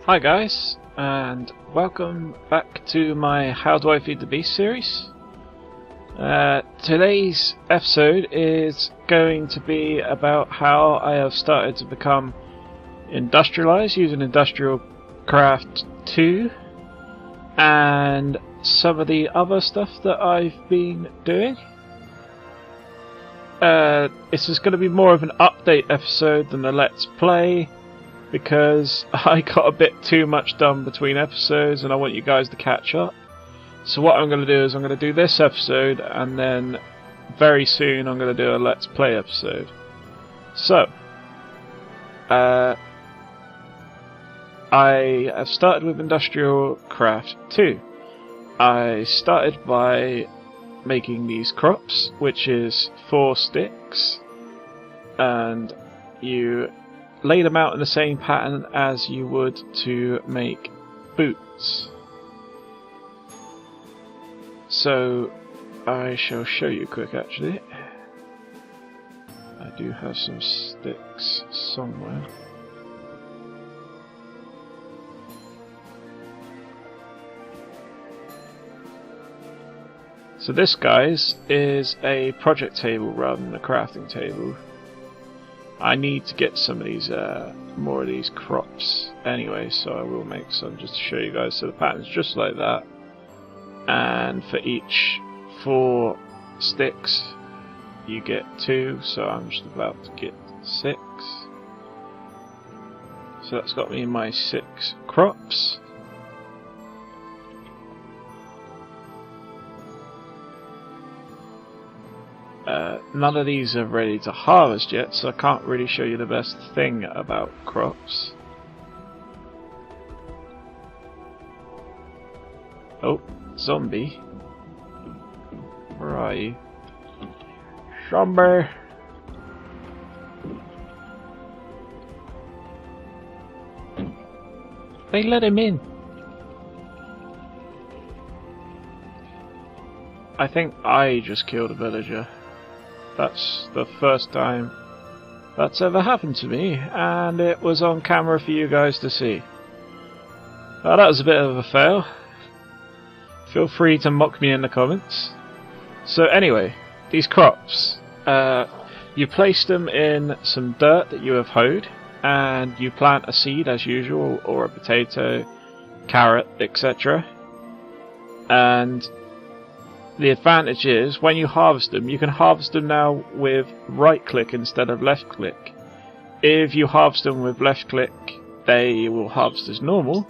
Hi guys, and welcome back to my How Do I Feed the Beast series. Today's episode is going to be about how I have started to become industrialized using Industrial Craft 2 and some of the other stuff that I've been doing. This is going to be more of an update episode than a let's play, because I got a bit too much done between episodes and I want you guys to catch up. So what I'm going to do is I'm going to do this episode, and then very soon I'm going to do a let's play episode. So I have started with Industrial Craft 2. I started by making these crops, which is 4 sticks, and you lay them out in the same pattern as you would to make boots. So I shall show you quick actually. I do have some sticks somewhere. So this, guys, is a project table rather than a crafting table. I need to get some of these, more of these crops anyway, so I will make some just to show you guys. So the pattern's just like that, and for each 4 sticks you get 2, so I'm just about to get 6. So that's got me my 6 crops. None of these are ready to harvest yet, so I can't really show you the best thing about crops. Oh, zombie. Where are you? Zombie! They let him in. I think I just killed a villager. That's the first time that's ever happened to me, and it was on camera for you guys to see. Well, that was a bit of a fail. Feel free to mock me in the comments. So anyway, these crops, you place them in some dirt that you have hoed, and you plant a seed as usual, or a potato, carrot, etc. And the advantage is, when you harvest them, you can harvest them now with right click instead of left click. If you harvest them with left click, they will harvest as normal,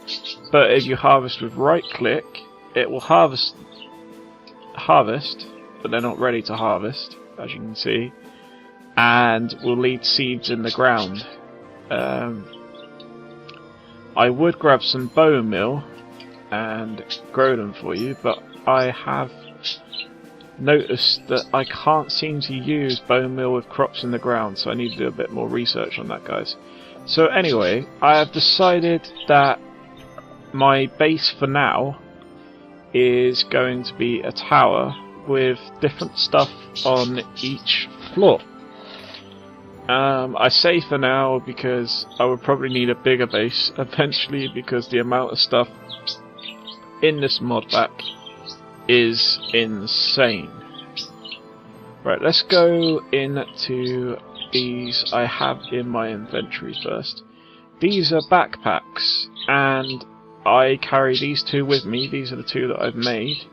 but if you harvest with right click, it will harvest, but they're not ready to harvest, as you can see, and will leave seeds in the ground. I would grab some bone meal and grow them for you, but I have noticed that I can't seem to use bone meal with crops in the ground, so I need to do a bit more research on that, guys. So anyway, I have decided that my base for now is going to be a tower with different stuff on each floor. I say for now because I would probably need a bigger base eventually, because the amount of stuff in this mod pack is insane. Right, let's go into these I have in my inventory first. These are backpacks, and I carry these 2 with me. These are the 2 that I've made.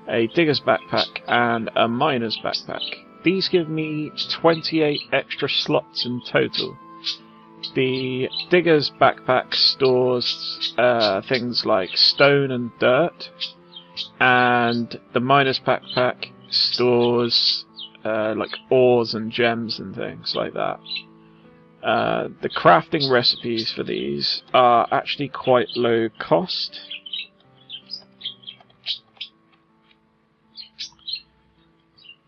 A digger's backpack and a miner's backpack. These give me 28 extra slots in total. The digger's backpack stores things like stone and dirt, and the miner's backpack stores like ores and gems and things like that. The crafting recipes for these are actually quite low cost.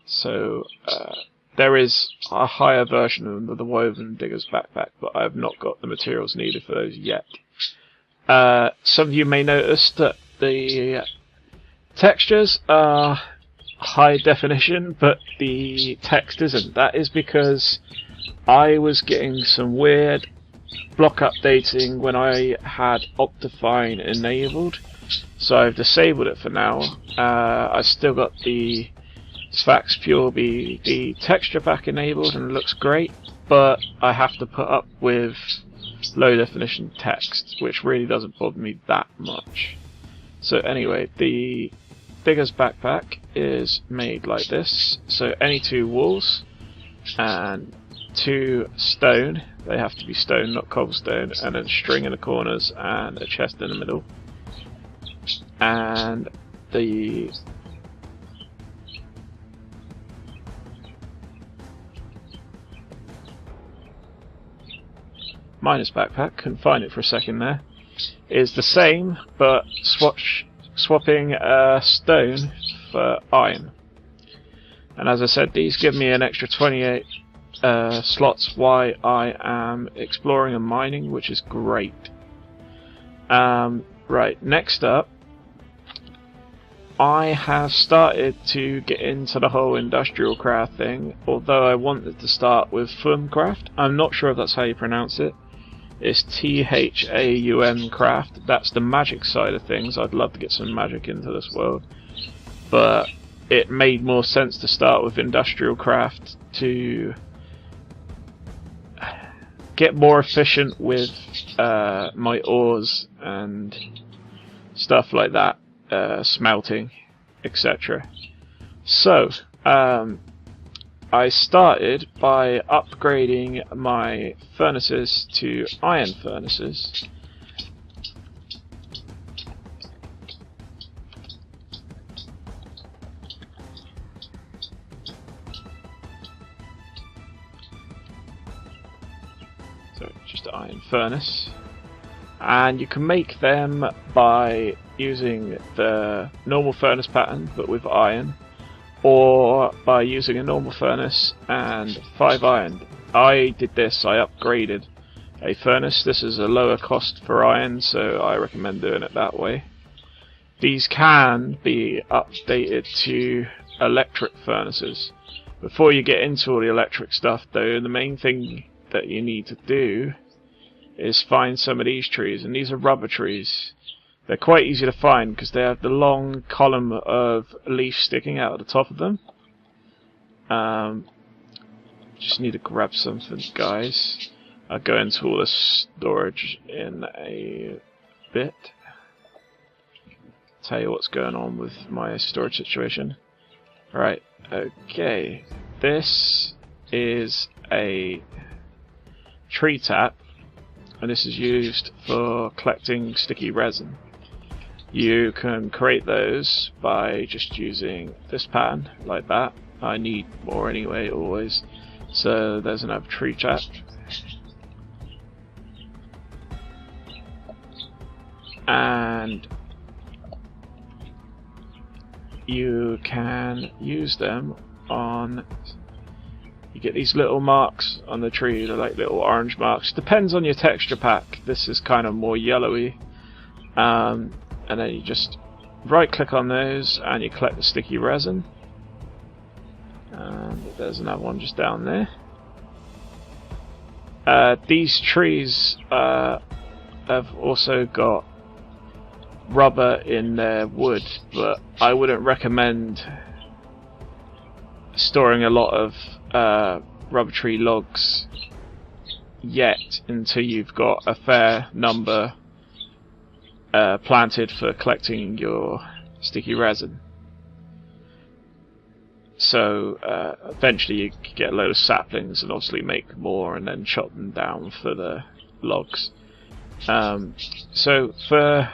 So there is a higher version of the woven digger's backpack, but I have not got the materials needed for those yet. Some of you may notice that the textures are high definition, but the text isn't. That is because I was getting some weird block updating when I had Optifine enabled, so I've disabled it for now. I still got the Sphax Pure the texture pack enabled and it looks great, but I have to put up with low definition text, which really doesn't bother me that much. So anyway, the Digger's Backpack is made like this, so any two walls and two stone, they have to be stone, not cobblestone, and then string in the corners and a chest in the middle. And the Miner's Backpack, couldn't find it for a second there, is the same, but swapping stone for iron. And as I said, these give me an extra 28 slots while I am exploring and mining, which is great. Right, next up, I have started to get into the whole industrial craft thing, although I wanted to start with Fumcraft. I'm not sure if that's how you pronounce it. It's T-H-A-U-M craft. That's the magic side of things. I'd love to get some magic into this world, but it made more sense to start with industrial craft to get more efficient with my ores and stuff like that, smelting, etc. So I started by upgrading my furnaces to iron furnaces. So just an iron furnace, and you can make them by using the normal furnace pattern but with iron, or by using a normal furnace and 5 iron. I did this, I upgraded a furnace. This is a lower cost for iron, so I recommend doing it that way. These can be updated to electric furnaces. Before you get into all the electric stuff though, the main thing that you need to do is find some of these trees, and these are rubber trees. They're quite easy to find because they have the long column of leaf sticking out of the top of them. Just need to grab something, guys. I'll go into all this storage in a bit. Tell you what's going on with my storage situation. Right, okay. This is a tree tap, and this is used for collecting sticky resin. You can create those by just using this pattern, like that. I need more anyway, always. So there's another tree tap. And you can use them on... You get these little marks on the tree, they're like little orange marks. Depends on your texture pack. This is kind of more yellowy. And then you just right click on those and you collect the sticky resin. And there's another one just down there. These trees have also got rubber in their wood, but I wouldn't recommend storing a lot of rubber tree logs yet until you've got a fair number planted for collecting your sticky resin. So eventually you can get a load of saplings and obviously make more and then chop them down for the logs. So for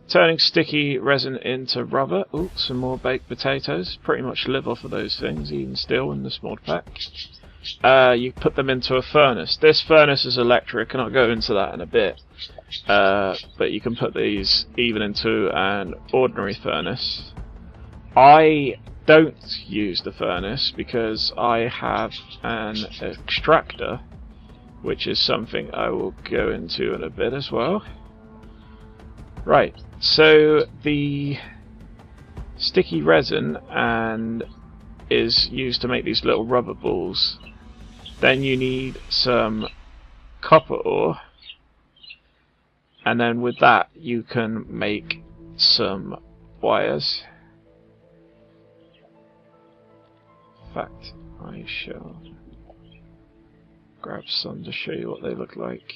turning sticky resin into rubber, ooh, some more baked potatoes, pretty much live off of those things even still in this mod pack. You put them into a furnace. This furnace is electric and I'll go into that in a bit. But you can put these even into an ordinary furnace. I don't use the furnace because I have an extractor, which is something I will go into in a bit as well. Right, so the sticky resin is used to make these little rubber balls. Then you need some copper ore, and then with that you can make some wires. In fact, I shall grab some to show you what they look like.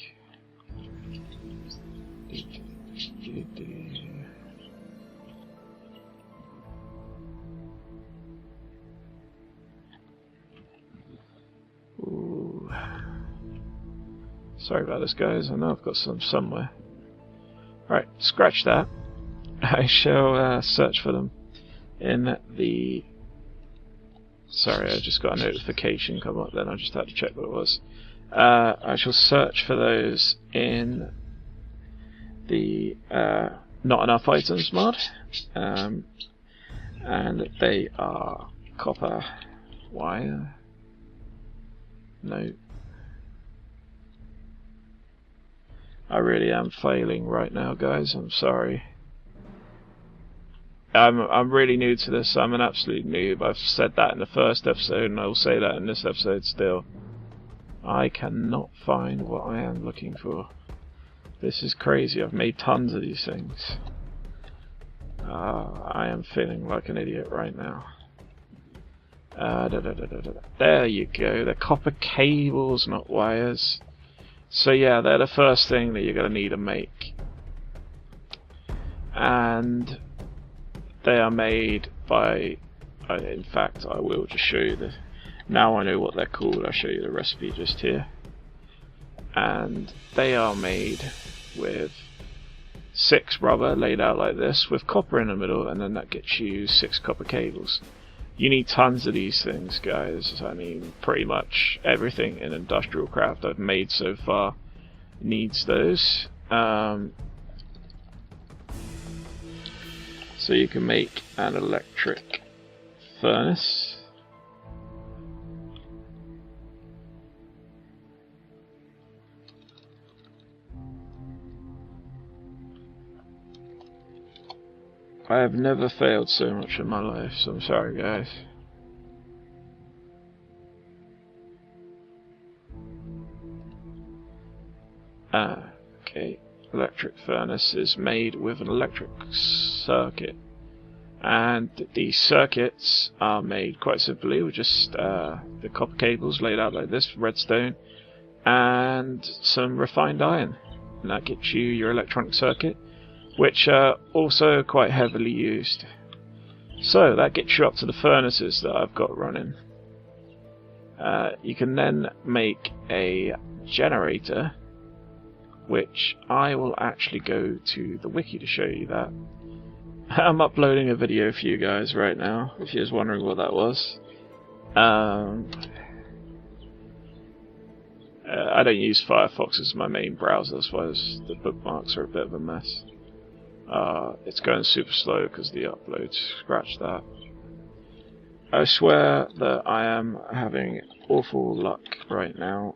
Ooh. Sorry about this, guys. I know I've got some somewhere. Right, scratch that. I shall search for them in the... Sorry, I just got a notification come up then. I just had to check what it was. I shall search for those in the Not Enough Items mod. And they are copper wire. No. I really am failing right now, guys. I'm sorry. I'm really new to this. I'm an absolute noob. I've said that in the first episode, and I will say that in this episode still. I cannot find what I am looking for. This is crazy. I've made tons of these things. I am feeling like an idiot right now. There you go. They're copper cables, not wires. So yeah, they're the first thing that you're going to need to make. And they are made by... in fact, I will just show you the... Now I know what they're called, I'll show you the recipe just here. And they are made with 6 rubber laid out like this, with copper in the middle, and then that gets you 6 copper cables. You need tons of these things, guys. I mean, pretty much everything in industrial craft I've made so far needs those. So you can make an electric furnace. I have never failed so much in my life, so I'm sorry, guys. Okay, electric furnace is made with an electric circuit, and these circuits are made quite simply with just the copper cables laid out like this, redstone, and some refined iron, and that gets you your electronic circuit, which are also quite heavily used. So that gets you up to the furnaces that I've got running. You can then make a generator, which I will actually go to the wiki to show you that. I'm uploading a video for you guys right now, if you're just wondering what that was. I don't use Firefox as my main browser, that's why the bookmarks are a bit of a mess. It's going super slow because the upload. Scratch that. I swear that I am having awful luck right now.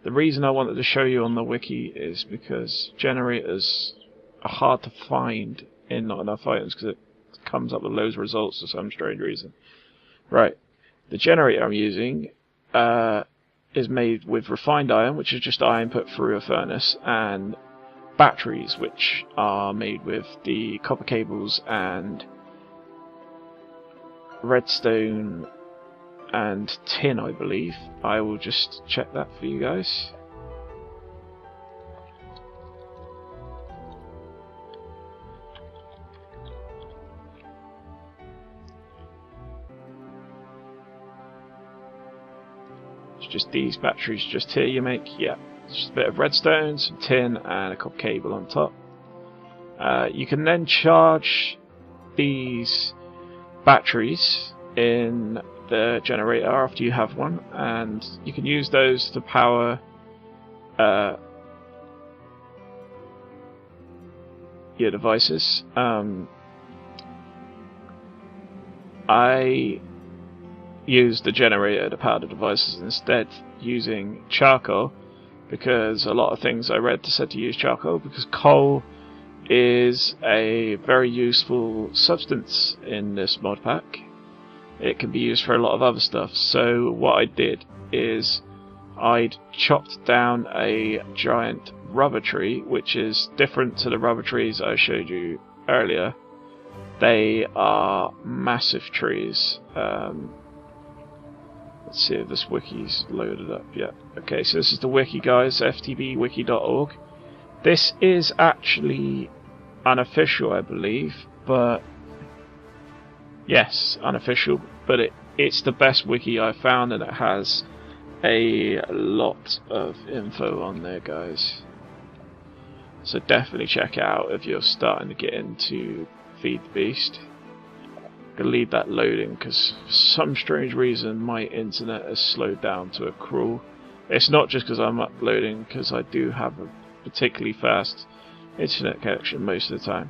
The reason I wanted to show you on the wiki is because generators are hard to find in Not Enough Items because it comes up with loads of results for some strange reason. Right, the generator I'm using is made with refined iron, which is just iron put through a furnace, and batteries, which are made with the copper cables and redstone and tin, I believe. I will just check that for you guys. It's just these batteries just here you make, yeah. Just a bit of redstone, some tin, and a copper cable on top. You can then charge these batteries in the generator after you have one, and you can use those to power your devices. I use the generator to power the devices instead, using charcoal, because a lot of things I read said to use charcoal because coal is a very useful substance in this mod pack. It can be used for a lot of other stuff. So what I did is I'd chopped down a giant rubber tree, which is different to the rubber trees I showed you earlier. They are massive trees. Let's see if this wiki's loaded up yet. Okay, so this is the wiki, guys, ftbwiki.org. This is actually unofficial, I believe, but yes, unofficial, but it's the best wiki I found, and it has a lot of info on there, guys. So definitely check it out if you're starting to get into Feed the Beast. I'm gonna leave that loading because for some strange reason my internet has slowed down to a crawl. It's not just because I'm uploading, because I do have a particularly fast internet connection most of the time.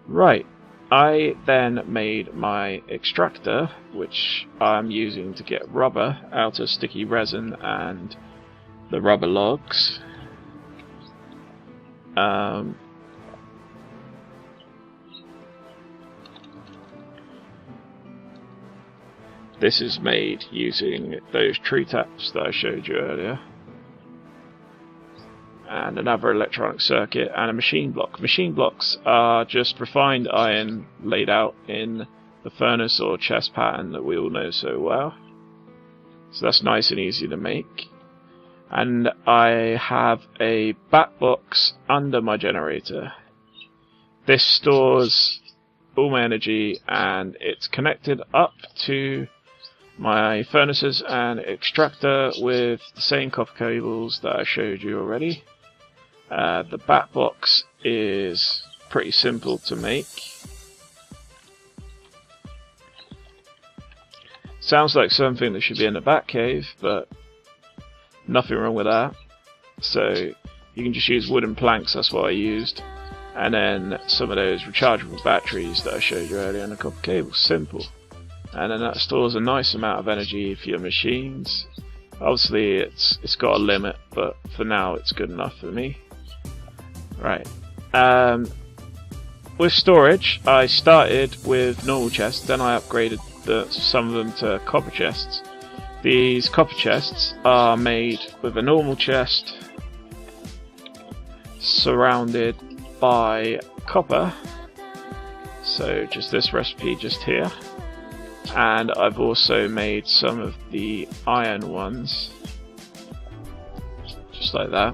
Right, I then made my extractor, which I'm using to get rubber out of sticky resin and the rubber logs. This is made using those tree taps that I showed you earlier, and another electronic circuit and a machine block. Machine blocks are just refined iron laid out in the furnace or chest pattern that we all know so well. So that's nice and easy to make. And I have a bat box under my generator. This stores all my energy, and it's connected up to my furnaces and extractor with the same copper cables that I showed you already. The bat box is pretty simple to make. Sounds like something that should be in the bat cave, but nothing wrong with that. So you can just use wooden planks, that's what I used, and then some of those rechargeable batteries that I showed you earlier and a copper cable. Simple. And then that stores a nice amount of energy for your machines. Obviously it's got a limit, but for now it's good enough for me. Right. With storage, I started with normal chests, then I upgraded some of them to copper chests. These copper chests are made with a normal chest surrounded by copper, so just this recipe just here. And I've also made some of the iron ones, just like that.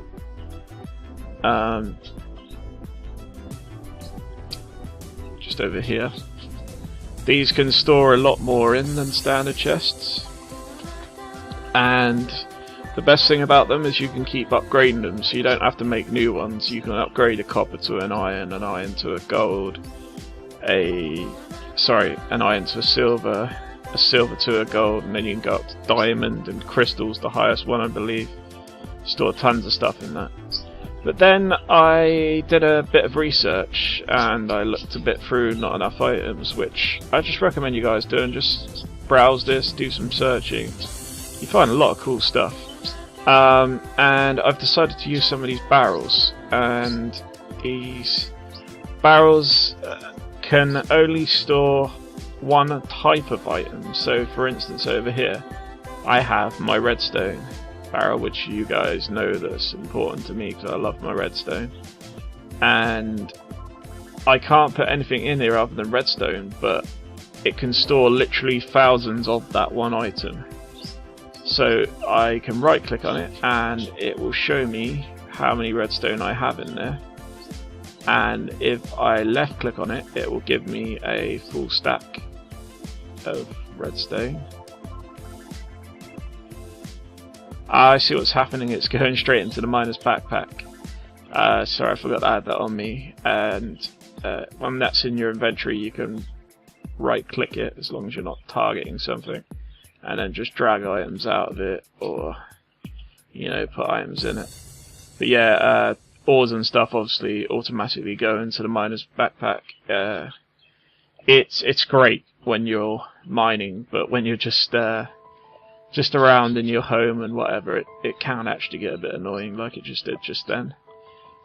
Just over here. These can store a lot more in than standard chests, and the best thing about them is you can keep upgrading them, so you don't have to make new ones. You can upgrade a copper to an iron to a gold, an iron to a silver to a gold, and then you can go up to diamond, and crystal's the highest one, I believe. Store tons of stuff in that. But then I did a bit of research and I looked a bit through not enough items, which I just recommend you guys do, and just browse this, do some searching. You find a lot of cool stuff. And I've decided to use some of these barrels, and these barrels can only store one type of item. So for instance, over here I have my redstone barrel, which you guys know that's important to me because I love my redstone, and I can't put anything in here other than redstone, but it can store literally thousands of that one item. So I can right click on it and it will show me how many redstone I have in there, and if I left click on it, it will give me a full stack of redstone. I see what's happening, it's going straight into the miner's backpack. Sorry, I forgot to add that on me. And when that's in your inventory, you can right click it as long as you're not targeting something, and then just drag items out of it, or put items in it. But yeah, ores and stuff obviously automatically go into the miner's backpack. It's great when you're mining, but when you're just around in your home and whatever, it can actually get a bit annoying, like it just did just then.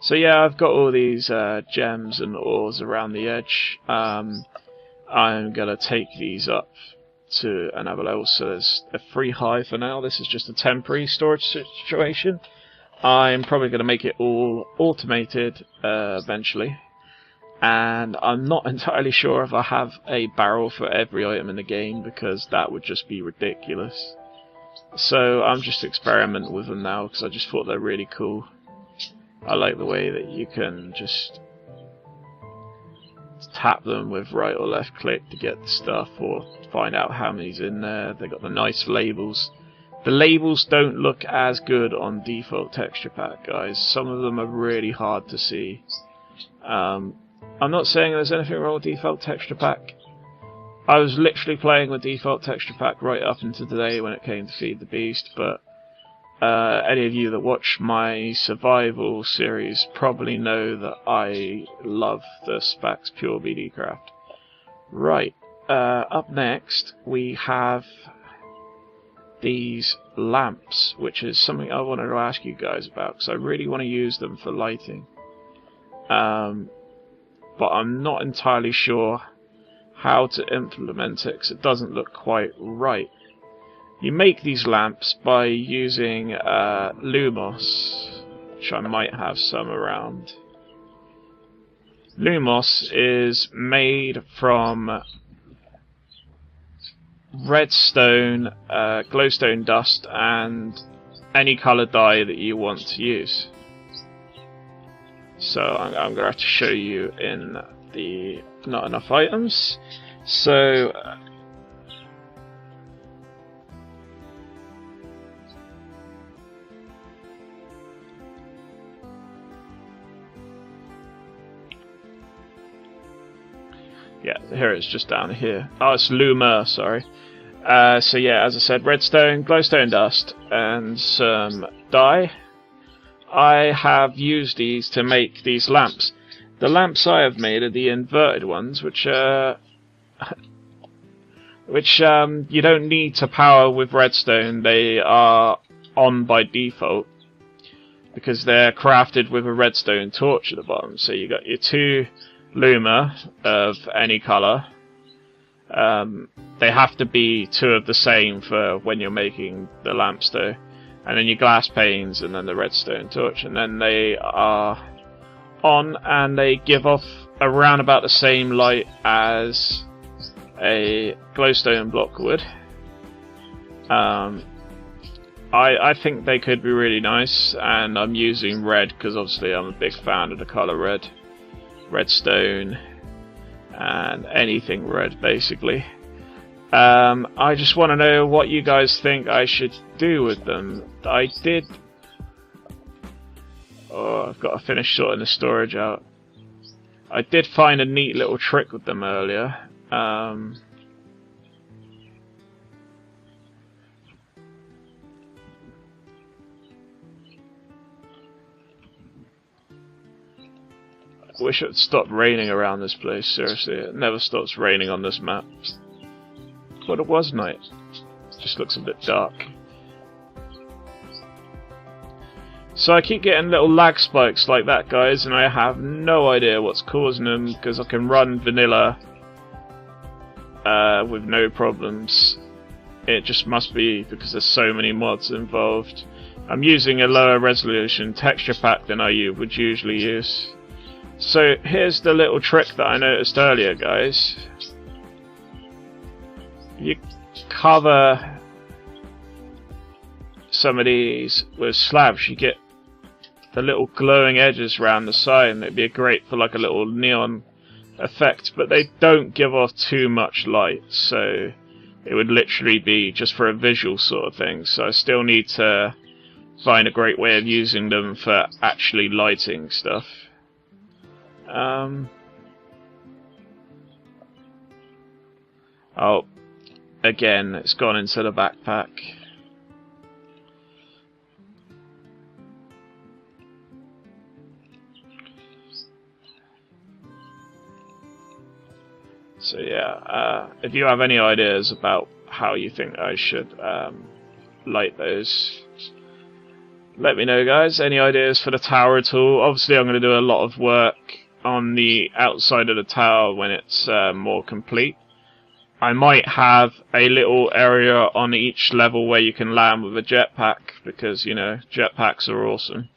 So yeah, I've got all these gems and ores around the edge. I'm gonna take these up to another level. So there's a free hive for now. This is just a temporary storage situation. I'm probably going to make it all automated eventually. And I'm not entirely sure if I have a barrel for every item in the game, because that would just be ridiculous. So I'm just experimenting with them now because I just thought they're really cool. I like the way that you can just tap them with right or left click to get the stuff or find out how many's in there. They got the nice labels. The labels don't look as good on default texture pack, guys. Some of them are really hard to see. I'm not saying there's anything wrong with default texture pack. I was literally playing with default texture pack right up until today when it came to Feed the Beast, but any of you that watch my survival series probably know that I love the Spax Pure BD Craft. Right, up next we have these lamps, which is something I wanted to ask you guys about because I really want to use them for lighting. But I'm not entirely sure how to implement it because it doesn't look quite right. You make these lamps by using Lumos, which I might have some around. Lumos is made from redstone, glowstone dust, and any colour dye that you want to use. So I'm going to have to show you in the not enough items. So yeah, here it's just down here. Oh, it's Luma, sorry. So yeah, as I said, redstone, glowstone dust, and some dye. I have used these to make these lamps. The lamps I have made are the inverted ones, which you don't need to power with redstone. They are on by default because they're crafted with a redstone torch at the bottom. So you got your two Luma of any colour. They have to be two of the same for when you're making the lamps though. And then your glass panes, and then the redstone torch, and then they are on, and they give off around about the same light as a glowstone block would. I think they could be really nice, and I'm using red because obviously I'm a big fan of the colour red. Redstone, and anything red basically. I just want to know what you guys think I should do with them. I did... Oh, I've got to finish sorting the storage out. I did find a neat little trick with them earlier. I wish it would stop raining around this place, seriously. It never stops raining on this map. But it was night. It just looks a bit dark. So I keep getting little lag spikes like that, guys, and I have no idea what's causing them because I can run vanilla with no problems. It just must be because there's so many mods involved. I'm using a lower resolution texture pack than I would usually use. So here's the little trick that I noticed earlier, guys. You cover some of these with slabs, you get the little glowing edges around the side, and it'd be great for like a little neon effect, but they don't give off too much light, so it would literally be just for a visual sort of thing. So I still need to find a great way of using them for actually lighting stuff. Oh, again, it's gone into the backpack. So yeah, if you have any ideas about how you think I should light those, let me know, guys. Any ideas for the tower at all? Obviously I'm going to do a lot of work on the outside of the tower when it's more complete. I might have a little area on each level where you can land with a jetpack, because, you know, jetpacks are awesome.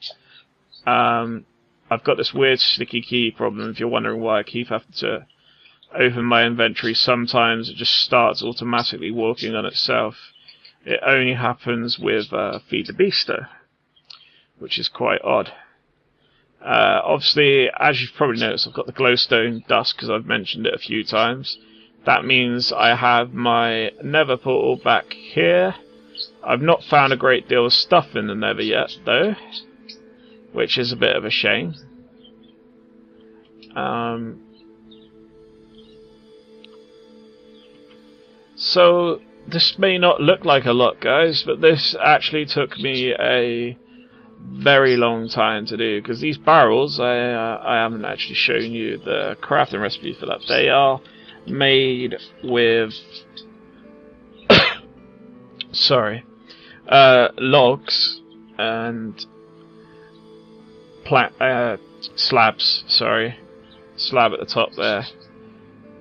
I've got this weird sticky key problem. If you're wondering why I keep having to open my inventory, sometimes it just starts automatically walking on itself. It only happens with Feed the Beast, though, which is quite odd. Obviously, as you've probably noticed, I've got the glowstone dust because I've mentioned it a few times. That means I have my Nether Portal back here. I've not found a great deal of stuff in the Nether yet, though, which is a bit of a shame. So, this may not look like a lot, guys, but this actually took me a very long time to do, because these barrels, I haven't actually shown you the crafting recipe for that. They are made with sorry, logs and slabs, slab at the top there.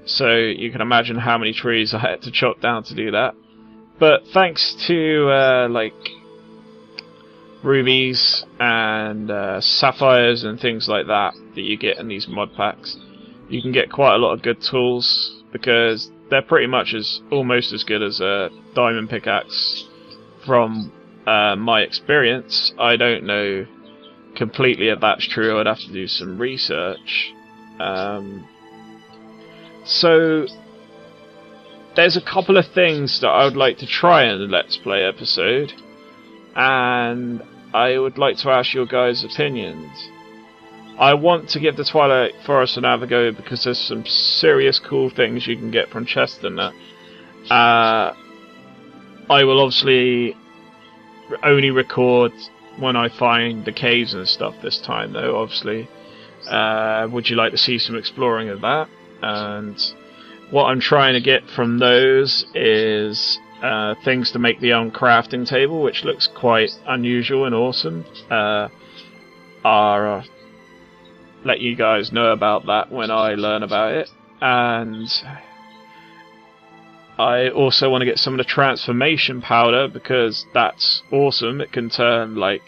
So you can imagine how many trees I had to chop down to do that. But thanks to like rubies and sapphires and things like that that you get in these mod packs, you can get quite a lot of good tools, because they're pretty much almost as good as a diamond pickaxe from my experience. I don't know completely if that's true. I'd have to do some research. So there's a couple of things that I would like to try in the Let's Play episode, and I would like to ask your guys' opinions. I want to give the Twilight Forest another go, because there's some serious cool things you can get from chests and that. I will obviously only record when I find the caves and stuff this time, though, obviously. Would you like to see some exploring of that? And what I'm trying to get from those is things to make the own crafting table, which looks quite unusual and awesome. I'll let you guys know about that when I learn about it. And I also want to get some of the transformation powder, because that's awesome. It can turn like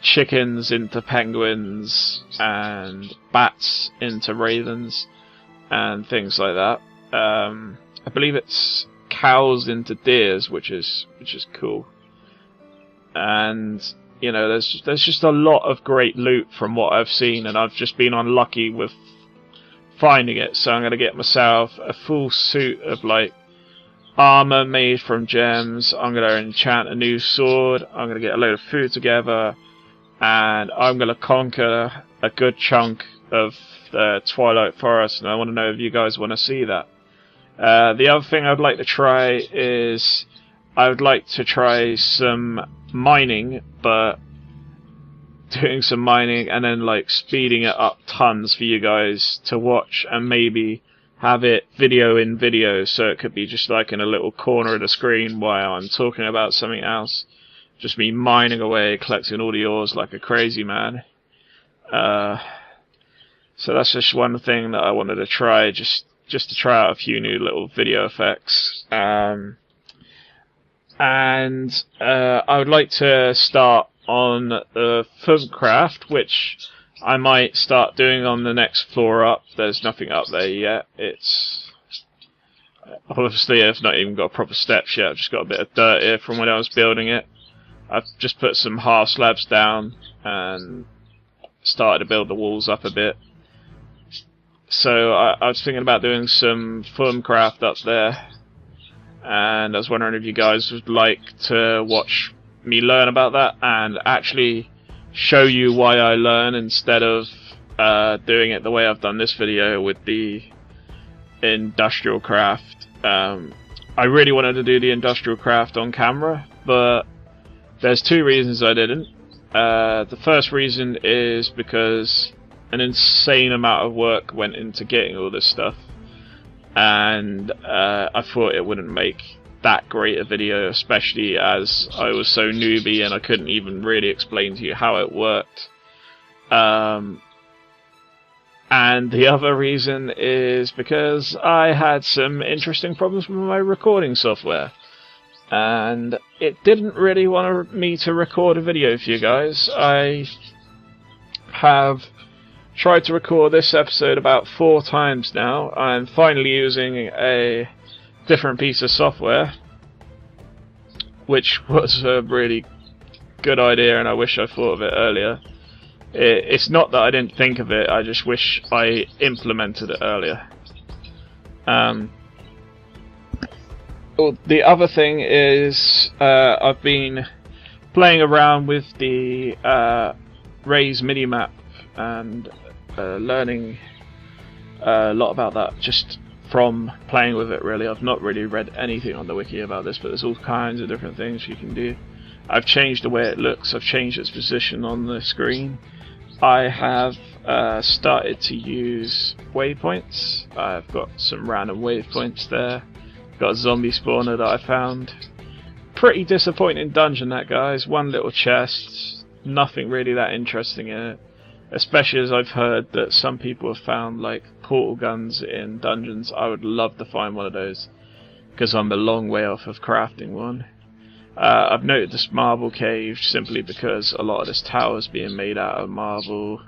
chickens into penguins and bats into ravens and things like that. I believe it's cows into deers, which is cool. And you know, there's just a lot of great loot from what I've seen, and I've just been unlucky with finding it. So I'm going to get myself a full suit of like armor made from gems. I'm going to enchant a new sword. I'm going to get a load of food together, and I'm going to conquer a good chunk of the Twilight Forest. And I want to know if you guys want to see that. The other thing I'd like to try is I would like to try some mining, but doing some mining and then like speeding it up tons for you guys to watch, and maybe have it video in video, so it could be just like in a little corner of the screen while I'm talking about something else. Just me mining away, collecting all the ores like a crazy man. So that's just one thing that I wanted to try, just to try out a few new little video effects. And I would like to start on the Foamcraft, which I might start doing on the next floor up. There's nothing up there yet. It's obviously I've not even got proper steps yet. I've just got a bit of dirt here from when I was building it. I've just put some half slabs down and started to build the walls up a bit. So I was thinking about doing some Foamcraft up there, and I was wondering if you guys would like to watch me learn about that and actually show you why I learn, instead of doing it the way I've done this video with the industrial craft. I really wanted to do the industrial craft on camera, but there's two reasons I didn't. The first reason is because an insane amount of work went into getting all this stuff, and I thought it wouldn't make that great a video, especially as I was so newbie and I couldn't even really explain to you how it worked. And And the other reason is because I had some interesting problems with my recording software. And it didn't really want me to record a video for you guys. I have tried to record this episode about 4 times now. I'm finally using a different piece of software, which was a really good idea, and I wish I thought of it earlier. It's not that I didn't think of it, I just wish I implemented it earlier. Well, the other thing is I've been playing around with the Resin minimap and learning a lot about that just from playing with it, really. I've not really read anything on the wiki about this, but there's all kinds of different things you can do. I've changed the way it looks, I've changed its position on the screen. I have started to use waypoints. I've got some random waypoints there. Got a zombie spawner that I found. Pretty disappointing dungeon, that, guys. One little chest, nothing really that interesting in it. Especially as I've heard that some people have found like portal guns in dungeons. I would love to find one of those, because I'm a long way off of crafting one. I've noted this marble cave simply because a lot of this tower is being made out of marble.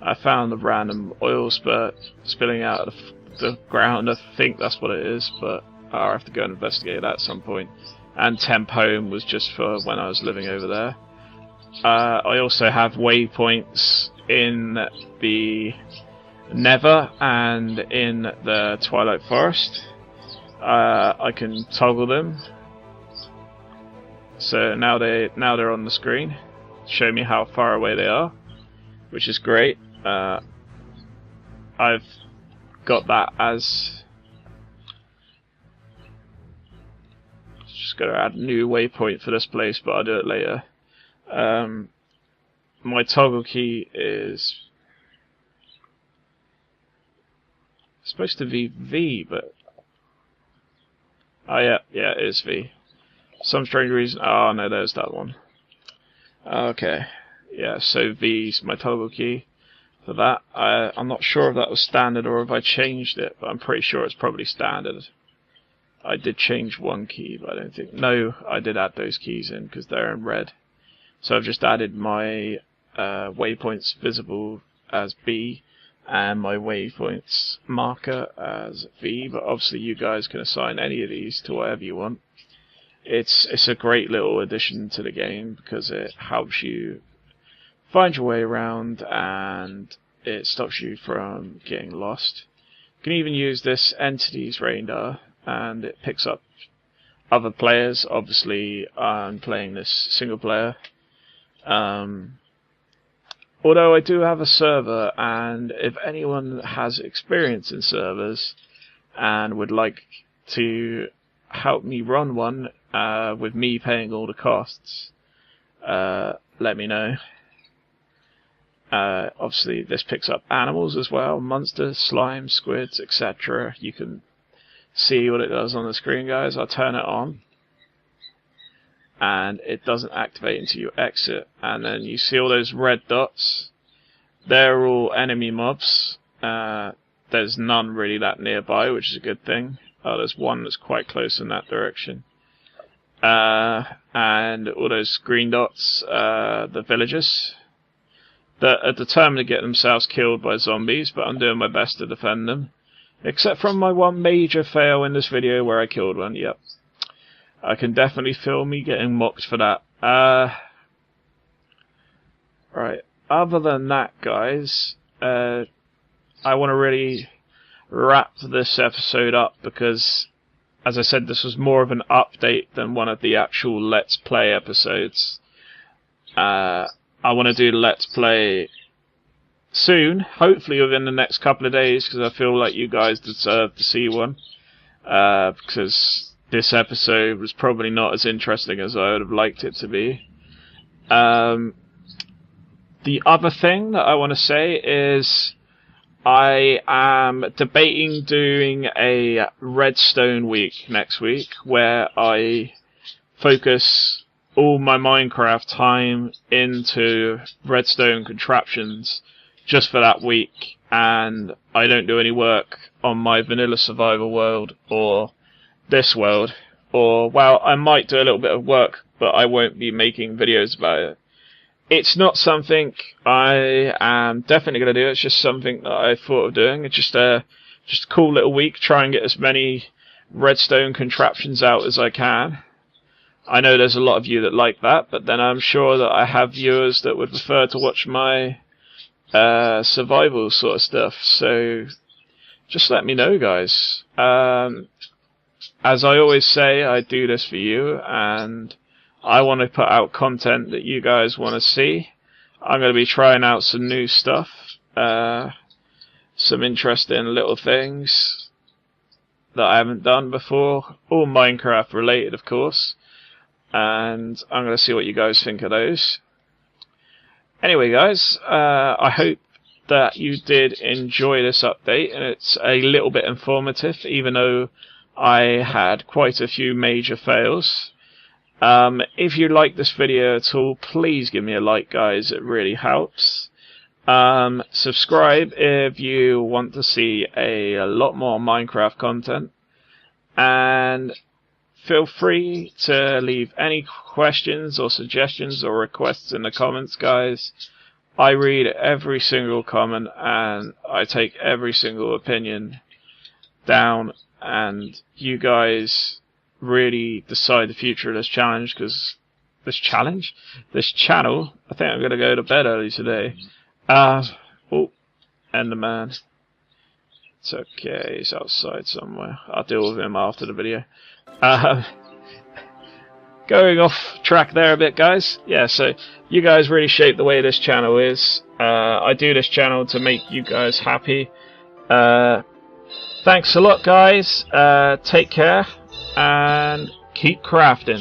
I found a random oil spurt spilling out of the ground. I think that's what it is, but I'll have to go and investigate that at some point. And Temp Home was just for when I was living over there. I also have waypoints in the Nether and in the Twilight Forest. I can toggle them. So now they're on the screen, show me how far away they are, which is great. I've got that as, just got to add a new waypoint for this place, but I'll do it later. My toggle key is supposed to be V, but oh yeah, it is V. Some strange reason. Oh no, there's that one. Okay, yeah. So V's my toggle key for that. I'm not sure if that was standard or if I changed it, but I'm pretty sure it's probably standard. I did change one key, but I don't think. No, I did add those keys in because they're in red. So I've just added my waypoints visible as B and my waypoints marker as V. But obviously, you guys can assign any of these to whatever you want. It's a great little addition to the game because it helps you find your way around and it stops you from getting lost. You can even use this entities radar and it picks up other players. Obviously, I'm playing this single player. Although I do have a server, and if anyone has experience in servers and would like to help me run one with me paying all the costs, let me know. Obviously this picks up animals as well, monsters, slime, squids, etc. You can see what it does on the screen, guys. I'll turn it on and it doesn't activate until you exit, and then you see all those red dots. They're all enemy mobs. There's none really that nearby, which is a good thing. Oh, there's one that's quite close in that direction. And all those green dots, the villagers that are determined to get themselves killed by zombies, but I'm doing my best to defend them. Except from my one major fail in this video where I killed one. Yep. I can definitely feel me getting mocked for that. Right. Other than that, guys, I want to really wrap this episode up because, as I said, this was more of an update than one of the actual Let's Play episodes. I want to do the Let's Play soon, hopefully within the next couple of days, because I feel like you guys deserve to see one. Because this episode was probably not as interesting as I would have liked it to be. The other thing that I want to say is I am debating doing a Redstone week next week where I focus all my Minecraft time into Redstone contraptions just for that week, and I don't do any work on my vanilla survival world or this world, or, well, I might do a little bit of work, but I won't be making videos about it. It's not something I am definitely going to do. It's just something that I thought of doing. It's just a cool little week. Try and get as many redstone contraptions out as I can. I know there's a lot of you that like that, but then I'm sure that I have viewers that would prefer to watch my survival sort of stuff. So just let me know, guys. As I always say, I do this for you, and I want to put out content that you guys want to see. I'm going to be trying out some new stuff, some interesting little things that I haven't done before, all Minecraft related, of course, and I'm going to see what you guys think of those. Anyway, guys, I hope that you did enjoy this update, and it's a little bit informative, even though I had quite a few major fails. If you like this video at all, please give me a like, guys. It really helps. Subscribe if you want to see a lot more Minecraft content. And feel free to leave any questions or suggestions or requests in the comments, guys. I read every single comment and I take every single opinion down, and you guys really decide the future of this challenge, because this channel, I think I'm going to go to bed early today. Oh, Enderman. It's okay, he's outside somewhere. I'll deal with him after the video. Going off track there a bit, guys. Yeah, so you guys really shape the way this channel is. I do this channel to make you guys happy. Thanks a lot, guys. Take care and keep crafting.